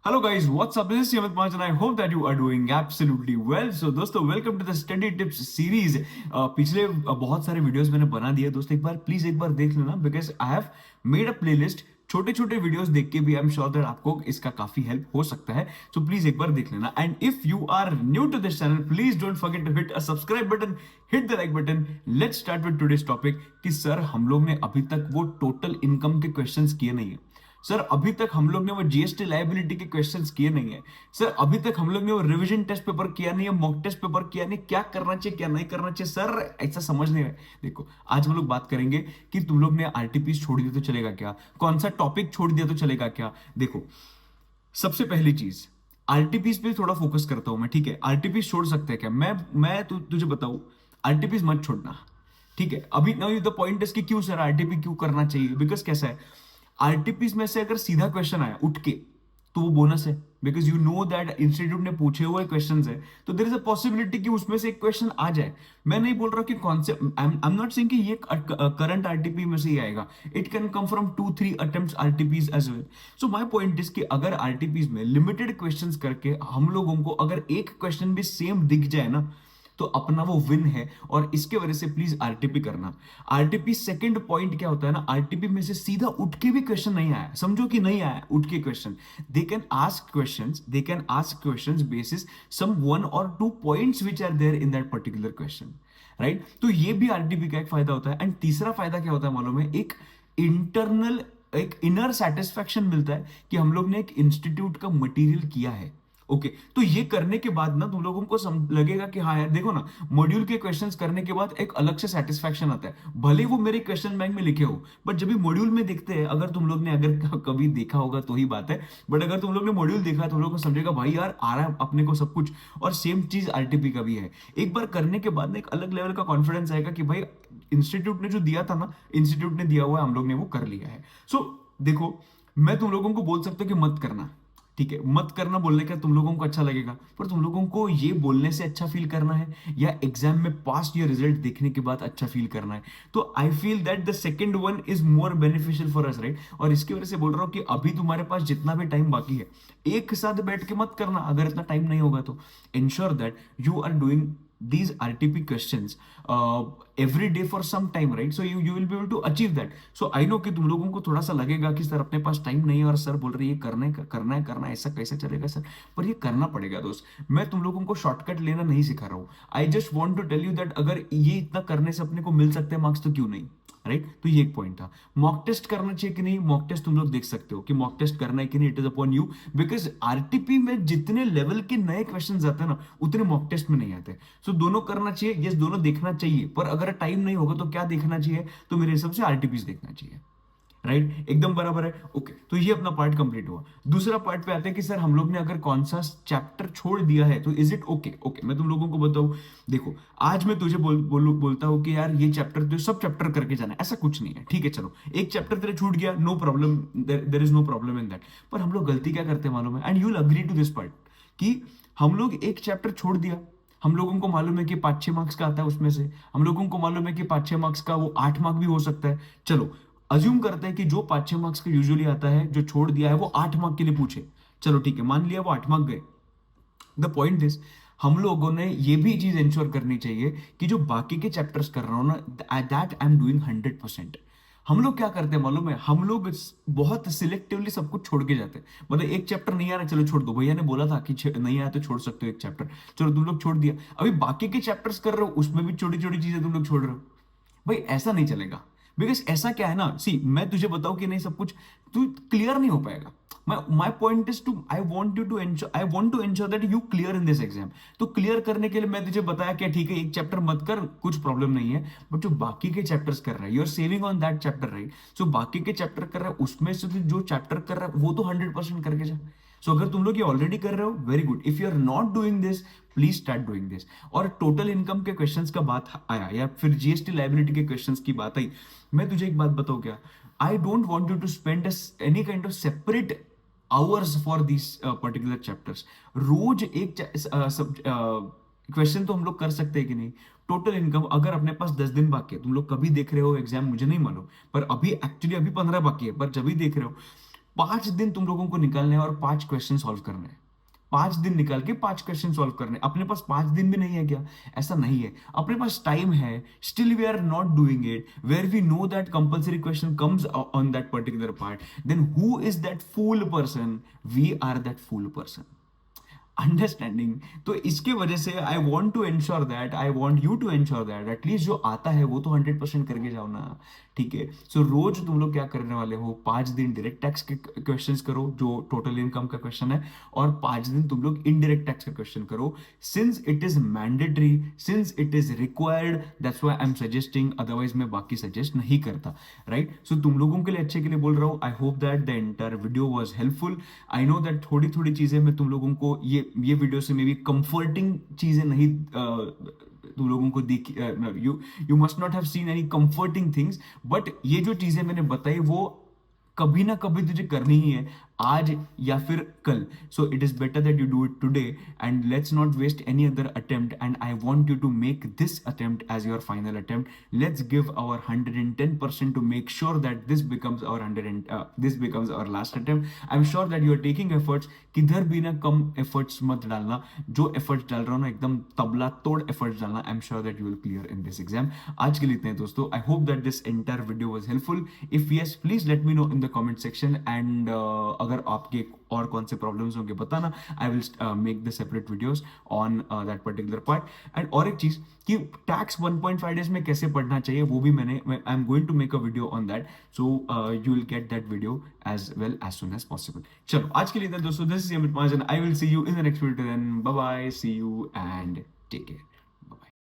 Hello guys, what's up? This is Yamit Panch and I hope that you are doing absolutely well. So दोस्तों welcome to the study tips series. पिछले बहुत सारे videos मैंने बना दिए दोस्त, एक बार देख लेना because I have made a playlist. छोटे छोटे वीडियोस देख के भी आई एम श्योर दैट आपको इसका काफी हेल्प हो सकता है। सो प्लीज एक बार देख लेना। And if you are new to this channel please don't forget to hit a subscribe button, hit the like button. Let's start with today's topic कि सर हम लोग ने अभी तक वो टोटल इनकम के क्वेश्चंस किए नहीं है। सर अभी तक हम लोग ने वो जीएसटी लायबिलिटी के क्वेश्चंस किए नहीं है। सर अभी तक हम लोग ने वो रिवीजन टेस्ट पेपर किया नहीं है, मॉक टेस्ट पेपर किया नहीं। क्या करना चाहिए क्या नहीं करना चाहिए सर, ऐसा समझ नहीं रहे। देखो आज हम लोग बात करेंगे कि तुम लोग ने आरटीपीस छोड़ दिया तो चलेगा क्या, कौन सा टॉपिक छोड़ दिया तो चलेगा क्या। देखो सबसे पहली चीज आरटीपीस पे थोड़ा फोकस करता हूं मैं, ठीक है। आरटीपीस छोड़ सकते हैं क्या, मैं तुझे बताऊं, आरटीपीस मत छोड़ना, ठीक है। अभी नाउ द पॉइंट इज कि क्यों सर आरटीपी क्यों करना चाहिए, बिकॉज कैसा है आरटीपीस में से अगर सीधा क्वेश्चन आया उठ के तो वो बोनस है, because you know that institute ने पूछे हुए क्वेश्चन है तो देयर इज अ पॉसिबिलिटी कि उसमें से एक क्वेश्चन आ जाए। मैं नहीं बोल रहा कि concept, I am not saying कि ये करंट आरटीपी में से ही आएगा। It can come from 2-3 attempts RTPs as well. So my point is कि अगर आरटीपीज में लिमिटेड क्वेश्चंस करके हम लोगों को अगर एक क्वेश्चन भी सेम दिख जाए ना तो अपना वो विन है। और इसके वजह से प्लीज आरटीपी करना। आरटीपी सेकंड पॉइंट क्या होता है ना, आरटीपी में से सीधा उठ के भी क्वेश्चन नहीं आया, समझो कि नहीं आया उठ के question, they can ask questions basis some 1 or 2 points which are there in that particular question, right. तो ये भी आरटीपी का एक फायदा होता है। एंड तीसरा फायदा क्या होता है मालूम है, एक इंटरनल एक इनर सेटिस्फैक्शन मिलता है कि हम लोग ने एक इंस्टीट्यूट का मटेरियल किया है। ओके तो ये करने के बाद ना तुम लोगों को लगेगा कि हाँ यार देखो ना, मॉड्यूल के क्वेश्चंस करने के बाद एक अलग से सेटिस्फैक्शन आता है, भले वो मेरे क्वेश्चन बैंक में लिखे हो, बट जब भी मॉड्यूल में देखते हैं, अगर तुम लोग ने अगर कभी देखा होगा तो ही बात है, बट अगर तुम लोग ने मॉड्यूल देखा तुम लोग को समझेगा भाई यार आ रहा है अपने को सब कुछ। और सेम चीज आरटीपी का भी है, एक बार करने के बाद ना एक अलग लेवल का कॉन्फिडेंस आएगा कि भाई इंस्टीट्यूट ने जो दिया था ना, इंस्टीट्यूट ने दिया हुआ है, हम लोग ने वो कर लिया है। सो देखो मैं तुम लोगों को बोल सकता हूँ कि मत करना, ठीक है। मत करना बोलने का तुम लोगों को अच्छा लगेगा, पर तुम लोगों को ये बोलने से अच्छा फील करना है या एग्जाम में पास या रिजल्ट देखने के बाद अच्छा फील करना है। तो I feel that the second one is more beneficial for us, right. और इसकी वजह से बोल रहा हूं कि अभी तुम्हारे पास जितना भी टाइम बाकी है एक साथ बैठ के मत करना, अगर इतना टाइम नहीं होगा तो ensure that you are doing these RTP questions every day for some time, right? So you will be able to achieve that. So I know कि तुम लोगों को थोड़ा सा लगेगा कि सर अपने पास टाइम नहीं है और सर बोल रही है करना है ऐसा कैसे चलेगा सर, पर ये करना पड़ेगा दोस्त। मैं तुम लोगों को शॉर्टकट लेना नहीं सिखा रहा हूँ। I just want to tell you that अगर ये इतना करने से अपने को मिल सकते हैं मार्क्स तो क्यों नहीं, राइट। तो ये एक पॉइंट था। मॉक टेस्ट करना चाहिए कि नहीं, मॉक टेस्ट तुम लोग देख सकते हो कि मॉक टेस्ट करना है कि नहीं, it is upon you, because RTP में जितने लेवल के नए क्वेश्चन आते हैं ना उतने मॉक टेस्ट में नहीं आते। सो दोनों करना चाहिए, यस दोनों देखना चाहिए, पर अगर टाइम नहीं होगा तो क्या देखना चाहिए, तो मेरे हिसाब से आरटीपीस देखना चाहिए, राइट। एकदम बराबर है। ओके तो ये अपना पार्ट कंप्लीट हुआ। दूसरा पार्ट पे आते हैं कि सर हम लोग ने अगर कौन सा चैप्टर छोड़ दिया है तो इज इट ओके। ओके मैं तुम लोगों को बताऊं, देखो आज मैं तुझे बोलता हूं कि यार ये चैप्टर तो सब चैप्टर करके जाना है, ऐसा कुछ नहीं है, ठीक है। चलो एक चैप्टर तेरे छूट गया, no problem, there is no problem in that. पर हम लोग गलती क्या करते हैं मालूम है, and you will agree to this part, कि हम लोग एक चैप्टर छोड़ दिया, हम लोगों को मालूम है कि 5-6 मार्क्स का आता है उसमें से, हम लोगों को मालूम है कि 5-6 मार्क्स का वो 8 मार्क भी हो सकता है। चलो अज्यूम करते हैं कि जो 5-6 मार्क्स का यूजुअली आता है जो छोड़ दिया है वो 8 मार्क के लिए पूछे, चलो ठीक है मान लिया वो 8 मार्क गए। द पॉइंट इज हम लोगों ने ये भी चीज इंश्योर करनी चाहिए कि जो बाकी के चैप्टर्स कर रहा हूं ना दैट आई एम डूइंग 100%। हम लोग क्या करते हैं मालूम है, हम लोग बहुत सिलेक्टिवली सब कुछ छोड़ के जाते हैं। मतलब एक चैप्टर नहीं आ रहा चलो छोड़ दो, भैया ने बोला था कि नहीं आया तो छोड़ सकते हो एक चैप्टर, चलो तुम लोग छोड़ दिया। अभी बाकी के चैप्टर्स कर रहे हो उसमें भी छोटी छोटी चीजें तुम लोग छोड़ रहे हो, भाई ऐसा नहीं चलेगा। बिकॉज ऐसा क्या है ना, सी मैं तुझे बताऊं कि नहीं सब कुछ तू क्लियर नहीं हो पाएगा। My point is to I want you to ensure, I want to ensure that you clear in this exam. तो क्लियर करने के लिए मैं तुझे बताया क्या, ठीक है एक चैप्टर मत कर कुछ प्रॉब्लम नहीं है, बट जो बाकी के चैप्टर्स कर रहा है you are saving on that chapter, right. So बाकी के चैप्टर कर रहा है उसमें से जो चैप्टर कर रहा है वो तो 100% करके जा। सो अगर तुम लोग ये ऑलरेडी कर रहे हो very good, if you are not doing this please start doing this. और टोटल इनकम के क्वेश्चंस का बात आया या फिर जीएसटी लायबिलिटी के क्वेश्चंस की बात आई, मैं तुझे एक बात बताऊं क्या, I don't want you to spend any kind of separate hours for this particular chapters. रोज एक क्वेश्चन तो हम लोग कर सकते हैं कि नहीं। टोटल इनकम अगर अपने पास 10 दिन बाकी है, तुम लोग कभी देख रहे हो एग्जाम मुझे नहीं मालूम, पर अभी एक्चुअली अभी 15 बाकी है, पर जब भी देख रहे हो 5 दिन तुम लोगों को निकालने हैं और 5 क्वेश्चन सॉल्व करने हैं। 5 दिन निकाल के 5 क्वेश्चन सॉल्व करने। अपने पास 5 दिन भी नहीं है क्या? ऐसा नहीं है, अपने पास टाइम है। Still we are not doing it, where we know that compulsory question comes on that particular part. Then who is that fool person? We are that fool person. Understanding. तो इसके वजह से I want to ensure that, I want you to ensure that at least जो आता है वो तो 100% करके जाओ ना। ठीक है, सो रोज तुम लोग क्या करने वाले हो, 5 दिन डायरेक्ट टैक्स के क्वेश्चंस करो जो टोटल इनकम का क्वेश्चन है, और 5 दिन तुम लोग इनडायरेक्ट टैक्स का क्वेश्चन करो। Since it is mandatory, since it is required, that's why I am suggesting, otherwise मैं बाकी सजेस्ट नहीं करता। राइट, सो तुम लोगों के लिए अच्छे के लिए बोल रहा हूँ। I hope that the entire video was helpful. I know that थोड़ी थोड़ी चीजें मैं तुम लोगों को ये वीडियो से मे बी कंफर्टिंग चीजें नहीं तुम लोगों को दिख, you you must not have seen any comforting things, but ये जो चीजें मैंने बताई वो कभी ना कभी तुझे करनी ही है, आज या फिर कल। So it is better that you do it today, and let's not waste any other attempt, and I want you to make this attempt as your final attempt. Let's give our 110% to make sure that this becomes our 100 this becomes our last attempt. I am sure that you are taking efforts, किधर भी ना कम efforts मत डालना। जो efforts डाल रहा हूँ ना एकदम तबला तोड़ एफर्ट्स डालना। आई am sure that you will clear in this exam. आज के लिए इतने हैं दोस्तों। I hope that this entire video was helpful. If yes, please let me know in the comment section, and अगर आपके और कौन से प्रॉब्लम्स होंगे बताना। I will make the separate videos on that particular part. And और एक चीज कि टैक्स 1.5 डेज में कैसे पढ़ना चाहिए वो भी मैंने, I am going to make a video on that, so you will get that video as well as soon as possible. चलो आज के लिए दोस्तों, this is Amit Mahajan. I will see you in the next video, then bye bye, see you and take care.